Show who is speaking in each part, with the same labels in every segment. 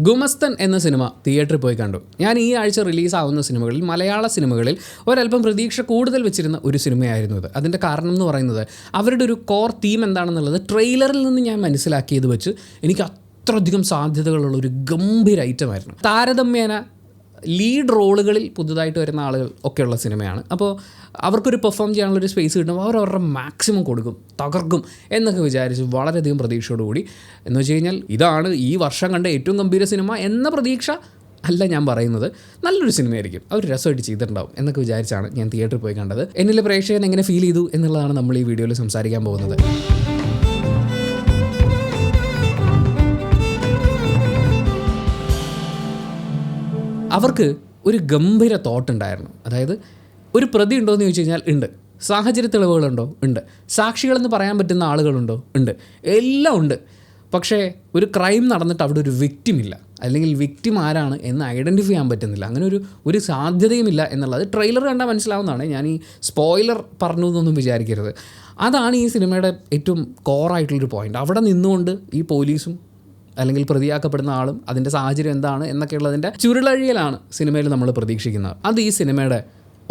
Speaker 1: ഗുമസ്തൻ എന്ന സിനിമ തിയേറ്ററിൽ പോയി കണ്ടു. ഞാൻ ഈ ആഴ്ച റിലീസാവുന്ന സിനിമകളിൽ മലയാള സിനിമകളിൽ ഒരല്പം പ്രതീക്ഷ കൂടുതൽ വെച്ചിരുന്ന ഒരു സിനിമയായിരുന്നു ഇത്. അതിൻ്റെ കാരണം എന്ന് പറയുന്നത് അവരുടെ ഒരു കോർ തീം എന്താണെന്നുള്ളത് ട്രെയിലറിൽ നിന്ന് ഞാൻ മനസ്സിലാക്കിയത് വെച്ച് എനിക്ക് അത്രയധികം സാധ്യതകളുള്ള ഒരു ഗംഭീര ഐറ്റമായിരുന്നു. താരതമ്യേന ലീഡ് റോളുകളിൽ പുതുതായിട്ട് വരുന്ന ആളുകൾ ഒക്കെയുള്ള സിനിമയാണ്. അപ്പോൾ അവർക്കൊരു പെർഫോം ചെയ്യാനുള്ളൊരു സ്പേസ് കിട്ടുമ്പോൾ അവരവരുടെ മാക്സിമം കൊടുക്കും, തകർക്കും എന്നൊക്കെ വിചാരിച്ച് വളരെയധികം പ്രതീക്ഷയോടുകൂടി, എന്ന് വെച്ച് കഴിഞ്ഞാൽ ഇതാണ് ഈ വർഷം കണ്ട ഏറ്റവും ഗംഭീര സിനിമ എന്ന പ്രതീക്ഷ അല്ല ഞാൻ പറയുന്നത്. നല്ലൊരു സിനിമയായിരിക്കും, അവർ രസമായിട്ട് ചെയ്തിട്ടുണ്ടാവും എന്നൊക്കെ വിചാരിച്ചാണ് ഞാൻ തിയേറ്ററിൽ പോയി കണ്ടത്. എന്നിലെ പ്രേക്ഷകൻ എങ്ങനെ ഫീൽ ചെയ്തു എന്നുള്ളതാണ് നമ്മൾ ഈ വീഡിയോയിൽ സംസാരിക്കാൻ പോകുന്നത്. അവർക്ക് ഒരു ഗംഭീര തോട്ട് ഉണ്ടായിരുന്നു. അതായത് ഒരു പ്രതി ഉണ്ടോ എന്ന് ചോദിച്ചു കഴിഞ്ഞാൽ ഉണ്ട്. സാഹചര്യ തെളിവുകളുണ്ടോ? ഉണ്ട്. സാക്ഷികളെന്ന് പറയാൻ പറ്റുന്ന ആളുകളുണ്ടോ? ഉണ്ട്. എല്ലാം ഉണ്ട്. പക്ഷേ ഒരു ക്രൈം നടന്നിട്ട് അവിടെ ഒരു വിക്റ്റിമില്ല, അല്ലെങ്കിൽ വിക്റ്റിം ആരാണ് എന്ന് ഐഡൻറ്റിഫൈ ചെയ്യാൻ പറ്റുന്നില്ല. അങ്ങനെ ഒരു സാധ്യതയുമില്ല എന്നുള്ളത് ട്രെയിലർ കണ്ടാൽ മനസ്സിലാവുന്നതാണ്. ഞാൻ ഈ സ്പോയിലർ പറഞ്ഞു എന്നൊന്നും വിചാരിക്കരുത്. അതാണ് ഈ സിനിമയുടെ ഏറ്റവും കോറായിട്ടുള്ളൊരു പോയിൻ്റ്. അവിടെ നിന്നുകൊണ്ട് ഈ പോലീസും അല്ലെങ്കിൽ പ്രതിയാക്കപ്പെടുന്ന ആളും അതിൻ്റെ സാഹചര്യം എന്താണ് എന്നൊക്കെയുള്ളതിൻ്റെ ചുരുളഴിയലാണ് സിനിമയിൽ നമ്മൾ പ്രതീക്ഷിക്കുന്നത്. അത് ഈ സിനിമയുടെ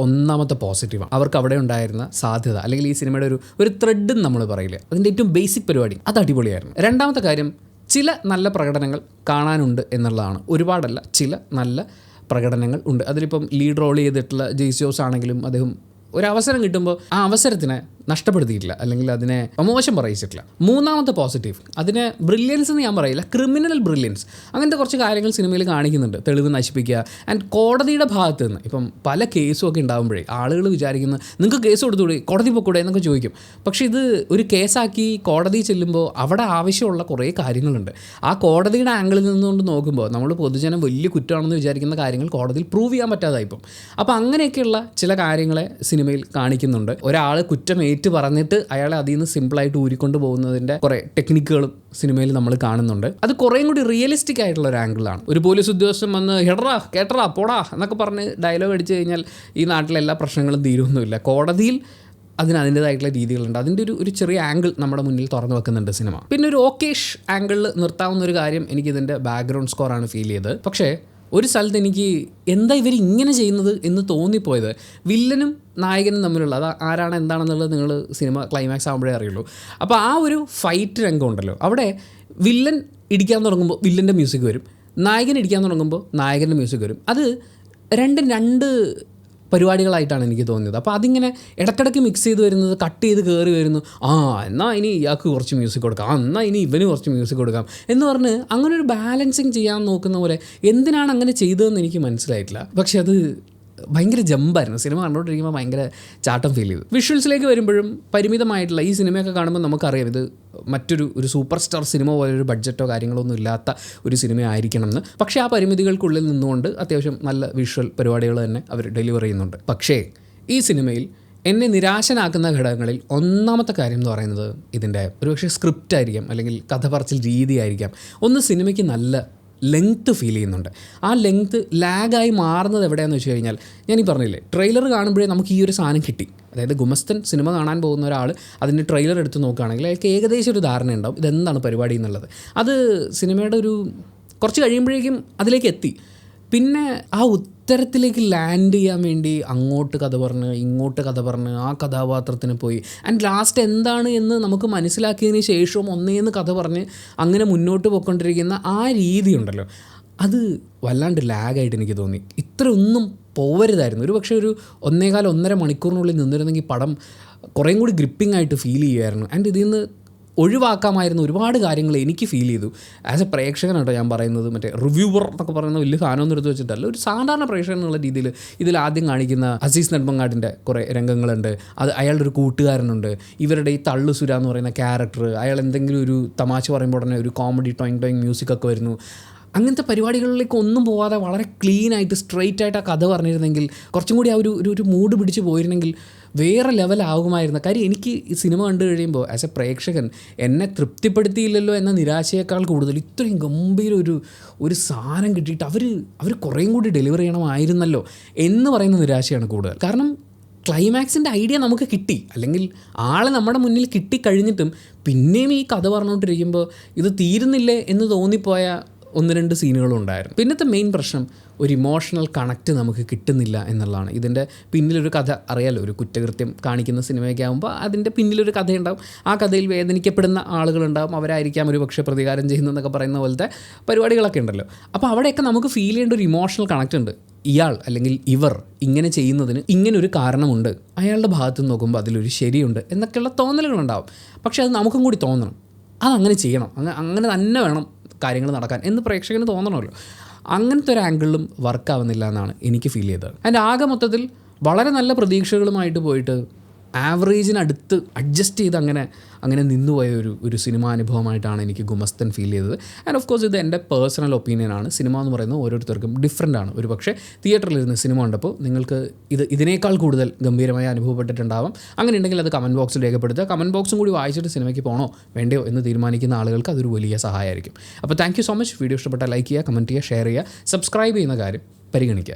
Speaker 1: ഒന്നാമത്തെ പോസിറ്റീവാണ്. അവർക്ക് അവിടെ ഉണ്ടായിരുന്ന സാധ്യത, അല്ലെങ്കിൽ ഈ സിനിമയുടെ ഒരു ത്രെഡ് നമ്മൾ പറയില്ല, അതിൻ്റെ ഏറ്റവും ബേസിക് പരിപാടി അത് അടിപൊളിയായിരുന്നു. രണ്ടാമത്തെ കാര്യം, ചില നല്ല പ്രകടനങ്ങൾ കാണാനുണ്ട് എന്നുള്ളതാണ്. ഒരുപാടല്ല, ചില നല്ല പ്രകടനങ്ങൾ ഉണ്ട്. അതിലിപ്പം ലീഡ് റോൾ ചെയ്തിട്ടുള്ള ജെയ്സ് ജോസ് ആണെങ്കിലും അദ്ദേഹം ഒരവസരം കിട്ടുമ്പോൾ ആ അവസരത്തിനെ നഷ്ടപ്പെടുത്തിയിട്ടില്ല, അല്ലെങ്കിൽ അതിനെ മോശം പറയിച്ചിട്ടില്ല. മൂന്നാമത്തെ പോസിറ്റീവ്, അതിനെ ബ്രില്യൻസ് എന്ന് ഞാൻ പറയില്ല, ക്രിമിനൽ ബ്രില്യൻസ്. അങ്ങനത്തെ കുറച്ച് കാര്യങ്ങൾ സിനിമയിൽ കാണിക്കുന്നുണ്ട്. തെളിവ് നശിപ്പിക്കുക. ആൻഡ് കോടതിയുടെ ഭാഗത്ത് നിന്ന് ഇപ്പം പല കേസും ഒക്കെ ഉണ്ടാകുമ്പോഴേ ആളുകൾ വിചാരിക്കുന്നത് നിങ്ങൾക്ക് കേസ് കൊടുത്തുകൂടെ, കോടതി പോയിക്കൂടെ എന്നൊക്കെ ചോദിക്കും. പക്ഷേ ഇത് ഒരു കേസാക്കി കോടതി ചെല്ലുമ്പോൾ അവിടെ ആവശ്യമുള്ള കുറേ കാര്യങ്ങളുണ്ട്. ആ കോടതിയുടെ ആംഗിളിൽ നിന്നുകൊണ്ട് നോക്കുമ്പോൾ നമ്മൾ പൊതുജനം വലിയ കുറ്റമാണെന്ന് വിചാരിക്കുന്ന കാര്യങ്ങൾ കോടതിയിൽ പ്രൂവ് ചെയ്യാൻ പറ്റാതായിപ്പം. അപ്പോൾ അങ്ങനെയൊക്കെയുള്ള ചില കാര്യങ്ങളെ സിനിമയിൽ കാണിക്കുന്നുണ്ട്. ഒരാൾ കുറ്റം പറഞ്ഞിട്ട് അയാളെ അതിൽ നിന്ന് സിമ്പിളായിട്ട് ഊരിക്കൊണ്ട് പോകുന്നതിൻ്റെ കുറേ ടെക്നിക്കുകളും സിനിമയിൽ നമ്മൾ കാണുന്നുണ്ട്. അത് കുറേയും കൂടി റിയലിസ്റ്റിക് ആയിട്ടുള്ള ഒരു ആംഗിളാണ്. ഒരു പോലീസ് ഉദ്യോഗസ്ഥൻ വന്ന് ഹെഡറാ കേട്ടറാ പോടാ എന്നൊക്കെ പറഞ്ഞ് ഡയലോഗ് അടിച്ചു കഴിഞ്ഞാൽ ഈ നാട്ടിലെ എല്ലാ പ്രശ്നങ്ങളും തീരുമൊന്നുമില്ല. കോടതിയിൽ അതിൻ്റേതായിട്ടുള്ള രീതികളുണ്ട്. അതിൻ്റെ ഒരു ചെറിയ ആംഗിൾ നമ്മുടെ മുന്നിൽ തുറന്നു വെക്കുന്നുണ്ട് സിനിമ. പിന്നെ ഒരു ഓക്കേഷ് ആംഗിളിൽ നിർത്താവുന്ന ഒരു കാര്യം എനിക്കിതിൻ്റെ ബാക്ക്ഗ്രൗണ്ട് സ്കോറാണ് ഫീൽ ചെയ്തത്. പക്ഷേ ഒരു സ്ഥലത്ത് എനിക്ക് എന്താ ഇവർ ഇങ്ങനെ ചെയ്യുന്നത് എന്ന് തോന്നിപ്പോയത്, വില്ലനും നായകനും തമ്മിലുള്ള, അത് ആരാണ് എന്താണെന്നുള്ളത് നിങ്ങൾ സിനിമ ക്ലൈമാക്സ് ആകുമ്പോഴേ അറിയുള്ളൂ. അപ്പോൾ ആ ഒരു ഫൈറ്റ് രംഗം ഉണ്ടല്ലോ, അവിടെ വില്ലൻ ഇടിക്കാൻ തുടങ്ങുമ്പോൾ വില്ലൻ്റെ മ്യൂസിക് വരും, നായകൻ ഇടിക്കാൻ തുടങ്ങുമ്പോൾ നായകൻ്റെ മ്യൂസിക് വരും. അത് രണ്ട് പരിപാടികളായിട്ടാണ് എനിക്ക് തോന്നിയത്. അപ്പോൾ അതിങ്ങനെ ഇടയ്ക്കിടയ്ക്ക് മിക്സ് ചെയ്ത് വരുന്നത്, കട്ട് ചെയ്ത് കയറി വരുന്നു. എന്നാൽ ഇനി ഇയാൾക്ക് കുറച്ച് മ്യൂസിക് കൊടുക്കാം, എന്നാൽ ഇനി ഇവന് കുറച്ച് മ്യൂസിക് കൊടുക്കാം എന്ന് പറഞ്ഞ് അങ്ങനെ ഒരു ബാലൻസിങ് ചെയ്യാൻ നോക്കുന്ന പോലെ എന്തിനാണ് അങ്ങനെ ചെയ്തതെന്ന് എനിക്ക് മനസ്സിലായിട്ടില്ല. പക്ഷെ അത് ഭയങ്കര ജമ്പായിരുന്നു. സിനിമ കണ്ടുകൊണ്ടിരിക്കുമ്പോൾ ഭയങ്കര ചാട്ടം ഫീൽ ചെയ്തു. വിഷ്വൽസിലേക്ക് വരുമ്പോഴും പരിമിതമായിട്ടുള്ള ഈ സിനിമയൊക്കെ കാണുമ്പോൾ നമുക്കറിയാം ഇത് മറ്റൊരു സൂപ്പർ സ്റ്റാർ സിനിമ പോലൊരു ബഡ്ജറ്റോ കാര്യങ്ങളൊന്നും ഇല്ലാത്ത ഒരു സിനിമ ആയിരിക്കണം എന്ന്. പക്ഷേ ആ പരിമിതികൾക്കുള്ളിൽ നിന്നുകൊണ്ട് അത്യാവശ്യം നല്ല വിഷ്വൽ പരിപാടികൾ തന്നെ അവർ ഡെലിവർ ചെയ്യുന്നുണ്ട്. പക്ഷേ ഈ സിനിമയിൽ എന്നെ നിരാശനാക്കുന്ന ഘടകങ്ങളിൽ ഒന്നാമത്തെ കാര്യം എന്ന് പറയുന്നത് ഇതിൻ്റെ ഒരുപക്ഷെ സ്ക്രിപ്റ്റ് ആയിരിക്കാം, അല്ലെങ്കിൽ കഥ പറച്ചിൽ രീതി ആയിരിക്കാം. ഒന്ന്, സിനിമയ്ക്ക് നല്ല ലെങ്ത്ത് ഫീൽ ചെയ്യുന്നുണ്ട്. ആ ലെങ്ത്ത് ലാഗായി മാറുന്നത് എവിടെയാണെന്ന് വെച്ച് കഴിഞ്ഞാൽ, ഞാനീ പറഞ്ഞില്ലേ, ട്രെയിലർ കാണുമ്പോഴേ നമുക്ക് ഈ ഒരു സാധനം കിട്ടി. അതായത് ഗുമസ്തൻ സിനിമ കാണാൻ പോകുന്ന ഒരാൾ അതിൻ്റെ ട്രെയിലർ എടുത്ത് നോക്കുകയാണെങ്കിൽ അയാൾക്ക് ഏകദേശം ഒരു ധാരണ ഉണ്ടാവും ഇതെന്താണ് പരിപാടി എന്നുള്ളത്. അത് സിനിമയുടെ കുറച്ച് കഴിയുമ്പോഴേക്കും അതിലേക്ക് എത്തി. പിന്നെ ആ ഉത്തരത്തിലേക്ക് ലാൻഡ് ചെയ്യാൻ വേണ്ടി അങ്ങോട്ട് കഥ പറഞ്ഞ് ഇങ്ങോട്ട് കഥ പറഞ്ഞ് ആ കഥാപാത്രത്തിന് പോയി ആൻഡ് ലാസ്റ്റ് എന്താണ് എന്ന് നമുക്ക് മനസ്സിലാക്കിയതിന് ശേഷവും ഒന്നേന്ന് കഥ പറഞ്ഞ് അങ്ങനെ മുന്നോട്ട് പോയിക്കൊണ്ടിരിക്കുന്ന ആ രീതി ഉണ്ടല്ലോ, അത് വല്ലാണ്ട് ലാഗായിട്ട് എനിക്ക് തോന്നി. ഇത്രയൊന്നും പോവരുതായിരുന്നു. ഒരു പക്ഷേ 1.25-1.5 മണിക്കൂറിനുള്ളിൽ നിന്നിരുന്നെങ്കിൽ പടം കുറേയും കൂടി ഗ്രിപ്പിംഗ് ആയിട്ട് ഫീൽ ചെയ്യുമായിരുന്നു. ആൻഡ് ഇതിൽ നിന്ന് ഒഴിവാക്കാമായിരുന്ന ഒരുപാട് കാര്യങ്ങൾ എനിക്ക് ഫീൽ ചെയ്തു. ആസ് എ പ്രേക്ഷകനാട്ടോ ഞാൻ പറയുന്നത്. മറ്റേ റിവ്യൂവർ എന്നൊക്കെ പറയുന്ന വലിയ സാധനമൊന്നും എടുത്ത് വെച്ചിട്ടല്ല, ഒരു സാധാരണ പ്രേക്ഷകൻ എന്നുള്ള രീതിയിൽ ഇതിൽ ആദ്യം കാണിക്കുന്ന അസീസ് നെടുമങ്ങാടിൻ്റെ കുറേ രംഗങ്ങളുണ്ട്. അത് അയാളുടെ ഒരു കൂട്ടുകാരനുണ്ട്, ഇവരുടെ ഈ തള്ളു സുര എന്ന് പറയുന്ന ക്യാരക്ടർ, അയാൾ എന്തെങ്കിലും ഒരു തമാശ പറയുമ്പോൾ ഉടനെ ഒരു കോമഡി ടോയിങ് മ്യൂസിക്കൊക്കെ വരുന്നു. അങ്ങനത്തെ പരിപാടികളിലേക്ക് ഒന്നും പോകാതെ വളരെ ക്ലീനായിട്ട് സ്ട്രെയിറ്റ് ആയിട്ട് ആ കഥ പറഞ്ഞിരുന്നെങ്കിൽ, കുറച്ചും കൂടി ആ ഒരു മൂഡ് പിടിച്ച് പോയിരുന്നെങ്കിൽ വേറെ ലെവലാകുമായിരുന്നു. കാര്യം എനിക്ക് ഈ സിനിമ കണ്ടു കഴിയുമ്പോൾ ആസ് എ പ്രേക്ഷകൻ എന്നെ തൃപ്തിപ്പെടുത്തിയില്ലല്ലോ എന്ന നിരാശയേക്കാൾ കൂടുതൽ ഇത്രയും ഗംഭീര ഒരു സാധനം കിട്ടിയിട്ട് അവർ കുറേയും കൂടി ഡെലിവർ ചെയ്യണമായിരുന്നല്ലോ എന്ന് പറയുന്ന നിരാശയാണ് കൂടുതൽ. കാരണം ക്ലൈമാക്സിൻ്റെ ഐഡിയ നമുക്ക് കിട്ടി, അല്ലെങ്കിൽ ആളെ നമ്മുടെ മുന്നിൽ കിട്ടിക്കഴിഞ്ഞിട്ടും പിന്നെയും ഈ കഥ പറഞ്ഞുകൊണ്ടിരിക്കുമ്പോൾ ഇത് തീരുന്നില്ലേ എന്ന് തോന്നിപ്പോയ 1-2 സീനുകളും ഉണ്ടായിരുന്നു. പിന്നത്തെ മെയിൻ പ്രശ്നം ഒരു ഇമോഷണൽ കണക്റ്റ് നമുക്ക് കിട്ടുന്നില്ല എന്നുള്ളതാണ്. ഇതിൻ്റെ പിന്നിലൊരു കഥ അറിയാലോ, ഒരു കുറ്റകൃത്യം കാണിക്കുന്ന സിനിമയൊക്കെ ആകുമ്പോൾ അതിൻ്റെ പിന്നിലൊരു കഥയുണ്ടാവും. ആ കഥയിൽ വേദനിക്കപ്പെടുന്ന ആളുകളുണ്ടാവും, അവരായിരിക്കാം ഒരു പക്ഷേ പ്രതികാരം ചെയ്യുന്നതെന്നൊക്കെ പറയുന്ന പോലത്തെ പരിപാടികളൊക്കെ ഉണ്ടല്ലോ. അപ്പോൾ അവിടെയൊക്കെ നമുക്ക് ഫീൽ ചെയ്യേണ്ട ഒരു ഇമോഷണൽ കണക്റ്റ് ഉണ്ട്. ഇയാൾ അല്ലെങ്കിൽ ഇവർ ഇങ്ങനെ ചെയ്യുന്നതിന് ഇങ്ങനൊരു കാരണമുണ്ട്, അയാളുടെ ഭാഗത്ത് നിന്ന് നോക്കുമ്പോൾ അതിലൊരു ശരിയുണ്ട് എന്നൊക്കെയുള്ള തോന്നലുകളുണ്ടാവും. പക്ഷേ അത് നമുക്കും കൂടി തോന്നണം, അതങ്ങനെ ചെയ്യണം, അങ്ങനെ തന്നെ വേണം കാര്യങ്ങൾ നടക്കാൻ എന്ന് പ്രേക്ഷകന് തോന്നണമല്ലോ. അങ്ങനത്തെ ഒരു ആംഗിളിലും വർക്കാവുന്നില്ല എന്നാണ് എനിക്ക് ഫീൽ ചെയ്തത്. അതിൻ്റെ ആകെ മൊത്തത്തിൽ വളരെ നല്ല പ്രതീക്ഷകളുമായിട്ട് പോയിട്ട് ആവറേജിനടുത്ത് അഡ്ജസ്റ്റ് ചെയ്ത് അങ്ങനെ നിന്നുപോയ ഒരു സിനിമാ അനുഭവമായിട്ടാണ് എനിക്ക് ഗുമസ്തൻ ഫീൽ ചെയ്തത്. ആൻഡ് ഓഫ് കോഴ്സ് ഇത് എൻ്റെ പേഴ്സണൽ ഒപ്പീനിയനാണ്. സിനിമ എന്ന് പറയുന്നത് ഓരോരുത്തർക്കും ഡിഫറൻ്റ് ആണ്. ഒരു പക്ഷേ തിയേറ്ററിലിരുന്ന് സിനിമ കണ്ടപ്പോൾ നിങ്ങൾക്ക് ഇതിനേക്കാൾ കൂടുതൽ ഗംഭീരമായി അനുഭവപ്പെട്ടിട്ടുണ്ടാവാം. അങ്ങനെ ഉണ്ടെങ്കിൽ അത് കമൻറ്റ് ബോക്സിൽ രേഖപ്പെടുത്തുക. കമൻറ്റ് ബോക്സും കൂടി വായിച്ചിട്ട് സിനിമയ്ക്ക് പോകണോ വേണ്ടയോ എന്ന് തീരുമാനിക്കുന്ന ആളുകൾക്ക് അതൊരു വലിയ സഹായമായിരിക്കും. അപ്പോൾ thank you so much. Video ഇഷ്ടപ്പെട്ടാൽ ലൈക്ക് ചെയ്യുക, കമൻറ്റ് ചെയ്യുക, ഷെയർ ചെയ്യുക, സബ്സ്ക്രൈബ് ചെയ്യുന്ന കാര്യം പരിഗണിക്കുക.